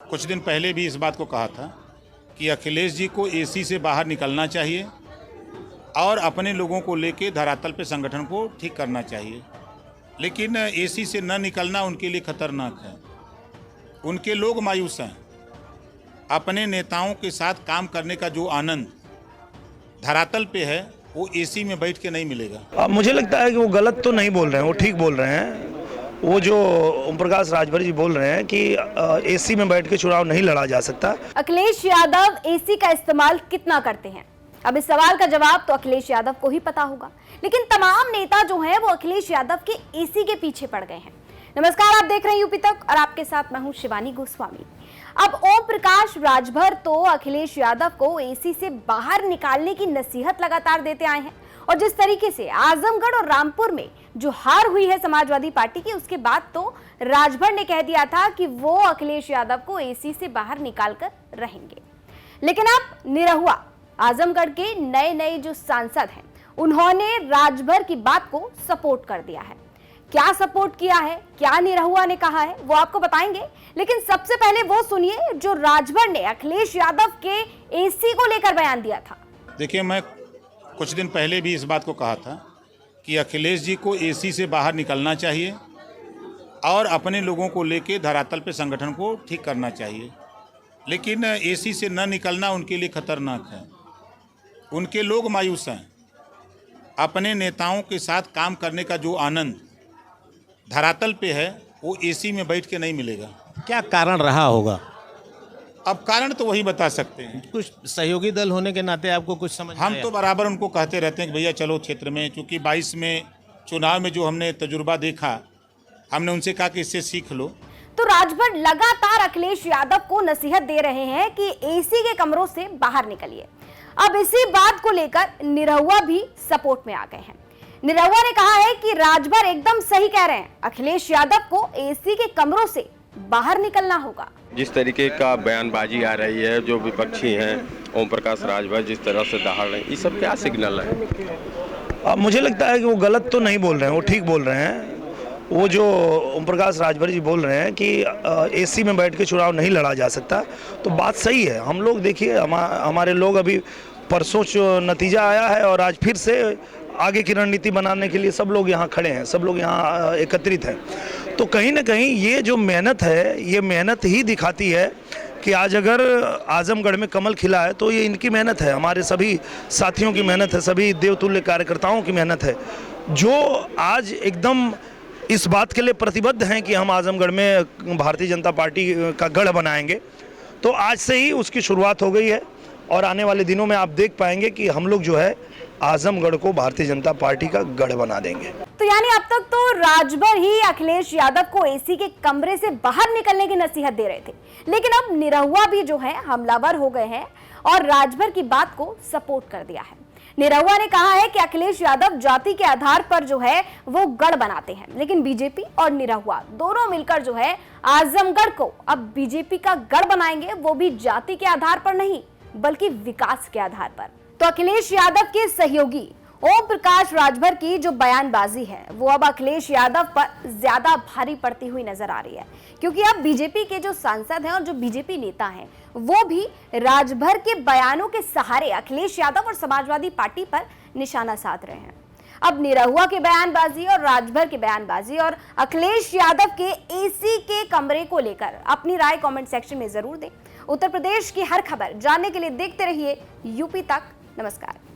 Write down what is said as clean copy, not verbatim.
कुछ दिन पहले भी इस बात को कहा था कि अखिलेश जी को एसी से बाहर निकलना चाहिए और अपने लोगों को लेके धरातल पे संगठन को ठीक करना चाहिए। लेकिन एसी से न निकलना उनके लिए खतरनाक है। उनके लोग मायूस हैं। अपने नेताओं के साथ काम करने का जो आनंद धरातल पे है वो एसी में बैठ के नहीं मिलेगा। मुझे लगता है कि वो गलत तो नहीं बोल रहे हैं, वो ठीक बोल रहे हैं। वो जो ओम प्रकाश राजभर जी बोल रहे हैं कि एसी में बैठ के चुनाव नहीं लड़ा जा सकता। अखिलेश यादव एसी का इस्तेमाल कितना करते हैं? अब इस सवाल का जवाब तो अखिलेश यादव को ही पता होगा, लेकिन तमाम नेता जो हैं वो अखिलेश यादव के एसी के पीछे पड़ गए हैं। नमस्कार, आप देख रहे हैं यूपी तक और आपके साथ मैं हूं शिवानी गोस्वामी। अब ओम प्रकाश राजभर तो अखिलेश यादव को एसी से बाहर निकालने की नसीहत लगातार देते आए हैं और जिस तरीके से आजमगढ़ और रामपुर में जो हार हुई है समाजवादी पार्टी की, उसके बाद तो राजभर ने कह दिया था कि वो अखिलेश यादव को एसी से बाहर निकालकर रहेंगे। लेकिन अब निरहुआ आजमगढ़ के नए नए जो सांसद हैं उन्होंने राजभर की बात को सपोर्ट कर दिया है। क्या सपोर्ट किया है, क्या निरहुआ ने कहा है, वो आपको बताएंगे। लेकिन सबसे पहले वो सुनिए जो राजभर ने अखिलेश यादव के एसी को लेकर बयान दिया था। देखिए, मैं कुछ दिन पहले भी इस बात को कहा था कि अखिलेश जी को एसी से बाहर निकलना चाहिए और अपने लोगों को लेके धरातल पे संगठन को ठीक करना चाहिए। लेकिन एसी से न निकलना उनके लिए खतरनाक है। उनके लोग मायूस हैं। अपने नेताओं के साथ काम करने का जो आनंद धरातल पे है वो एसी में बैठ के नहीं मिलेगा। क्या कारण रहा होगा? अब कारण तो वही बता सकते हैं। कुछ सहयोगी दल होने के नाते आपको कुछ समझ हम आया? तो बराबर उनको कहते रहते हैं कि भैया चलो क्षेत्र में, क्योंकि 22 में चुनाव में जो हमने तजुर्बा देखा, हमने उनसे कहा कि इससे सीख लो। तो राजभर लगातार अखिलेश यादव को नसीहत दे रहे हैं कि एसी के कमरों से बाहर निकलिए। अब इसी बात को लेकर निरहुआ भी सपोर्ट में आ गए हैं। निरहुआ ने कहा है कि राजभर एकदम सही कह रहे हैं, अखिलेश यादव को एसी के कमरों से बाहर निकलना होगा। जिस तरीके का बयानबाजी आ रही है, जो विपक्षी हैं ओम प्रकाश राजभर जिस तरह से दहाड़ रहे हैं, ये सब क्या सिग्नल है? मुझे लगता है कि वो गलत तो नहीं बोल रहे हैं, वो ठीक बोल रहे हैं। वो जो ओम प्रकाश राजभर जी बोल रहे हैं कि एसी में बैठ के चुनाव नहीं लड़ा जा सकता, तो बात सही है। हम लोग देखिए, हमारे लोग अभी परसों नतीजा आया है और आज फिर से आगे की रणनीति बनाने के लिए सब लोग यहाँ खड़े हैं, सब लोग यहाँ एकत्रित हैं। तो कहीं ना कहीं ये जो मेहनत है, ये मेहनत ही दिखाती है कि आज अगर आजमगढ़ में कमल खिला है तो ये इनकी मेहनत है, हमारे सभी साथियों की मेहनत है, सभी देवतुल्य कार्यकर्ताओं की मेहनत है, जो आज एकदम इस बात के लिए प्रतिबद्ध हैं कि हम आजमगढ़ में भारतीय जनता पार्टी का गढ़ बनाएंगे। तो आज से ही उसकी शुरुआत हो गई है और आने वाले दिनों में आप देख पाएंगे कि हम लोग जो है आजमगढ़ को भारतीय जनता पार्टी का गढ़ बना देंगे। तो यानी अब तक तो राजभर ही अखिलेश यादव को एसी के कमरे से बाहर निकलने की नसीहत दे रहे थे, लेकिन अब निरहुआ भी जो है हमलावर हो गए हैं और राजभर की बात को सपोर्ट कर दिया है। निरहुआ ने कहा है कि अखिलेश यादव जाति के आधार पर जो है वो गढ़ बनाते हैं, लेकिन बीजेपी और निरहुआ दोनों मिलकर जो है आजमगढ़ को अब बीजेपी का गढ़ बनाएंगे, वो भी जाति के आधार पर नहीं बल्कि विकास के आधार पर। तो अखिलेश यादव के सहयोगी ओम प्रकाश राजभर की जो बयानबाजी है वो अब अखिलेश यादव पर ज्यादा भारी पड़ती हुई नजर आ रही है, क्योंकि अब बीजेपी के जो सांसद हैं और जो बीजेपी नेता हैं वो भी राजभर के बयानों के सहारे अखिलेश यादव और समाजवादी पार्टी पर निशाना साध रहे हैं। अब निरहुआ की बयानबाजी और राजभर की बयानबाजी और अखिलेश यादव के एसी के कमरे को लेकर अपनी राय कमेंट सेक्शन में जरूर दें। उत्तर प्रदेश की हर खबर जानने के लिए देखते रहिए यूपी तक। नमस्कार।